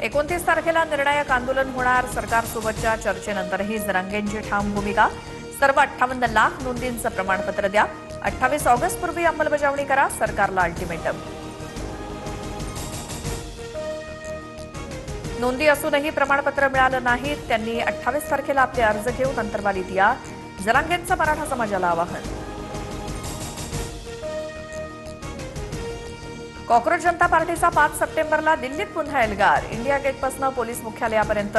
29 तारखेला निर्णायक आंदोलन होणार. सरकारसोबतच्या चर्चेनंतरही जरांगेंची ठाम भूमिका. सर्व 58 लाख नोंदींचं प्रमाणपत्र द्या. 28 ऑगस्टपूर्वी अंमलबजावणी करा. सरकारला अल्टिमेटम. नोंदी असूनही प्रमाणपत्र मिळालं नाही. त्यांनी 28 तारखेला आपले अर्ज घेऊन अंतर्वालीत या. जरांगेंचं मराठा समाजाला आवाहन. कॉक्रोच जनता पार्टीचा 5 सप्टेंबरला दिल्लीत पुन्हा एल्गार. इंडिया गेटपासून पोलीस मुख्यालयापर्यंत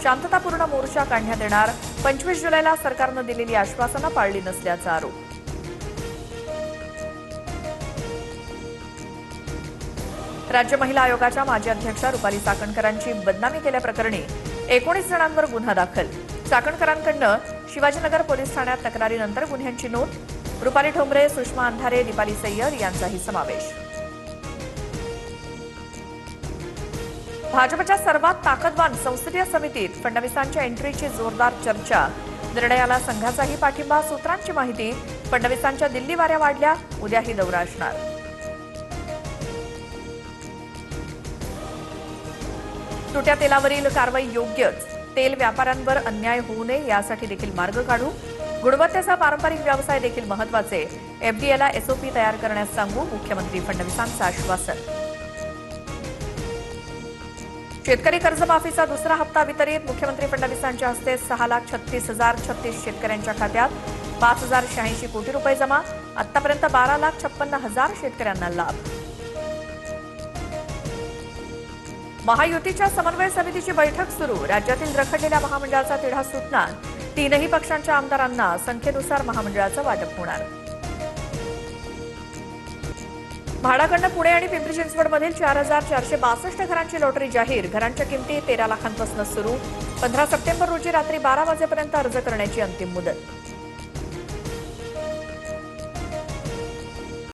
शांततापूर्ण मोर्चा काढण्यात येणार. 25 जुलैला सरकारनं दिलेली आश्वासनं पाळली नसल्याचा आरोप. राज्य महिला आयोगाच्या माजी अध्यक्षा रुपाली चाकणकरांची बदनामी केल्याप्रकरणी 19 जणांवर गुन्हा दाखल. चाकणकरांकडनं शिवाजीनगर पोलीस ठाण्यात तक्रारीनंतर गुन्ह्यांची नोंद. रुपाली ठोंबरे, सुषमा अंधारे, दीपाली सय्यर यांचाही समावेश. भाजपच्या सर्वात ताकदवान संसदीय समितीत फडणवीसांच्या एंट्रीची जोरदार चर्चा. निर्णयाला संघाचाही पाठिंबा. सूत्रांची माहिती. फडणवीसांच्या दिल्ली वाऱ्या वाढल्या. उद्याही दौरा असणार. तुट्या तेलावरील कारवाई योग्यच. तेल व्यापाऱ्यांवर अन्याय होऊ नये यासाठी देखील मार्ग काढू. गुणवत्तेचा पारंपरिक व्यवसाय देखील महत्वाचे. एफडीएला एसओपी तयार करण्यास सांगू. मुख्यमंत्री फडणवीसांचं आश्वासन. शेतकरी कर्जमाफीचा दुसरा हप्ता वितरित. मुख्यमंत्री फडणवीसांच्या हस्ते 6,36,036 शेतकऱ्यांच्या खात्यात 5,086 कोटी रुपये जमा. आतापर्यंत 12,56,000 शेतकऱ्यांना लाभ. महायुतीच्या समन्वय समितीची बैठक सुरू. राज्यातील रखडलेल्या महामंडळाचा तिढा सुटणार. 3ही पक्षांच्या आमदारांना संख्येनुसार महामंडळाचं वाटप होणार. म्हाडाकडनं पुणे आणि पिंपरी चिंचवडमधील 4,462 घरांची लॉटरी जाहीर. घरांच्या किमती 13 लाखांपासून सुरू. 15 सप्टेंबर रोजी रात्री 12 वाजेपर्यंत अर्ज करण्याची अंतिम मुदत.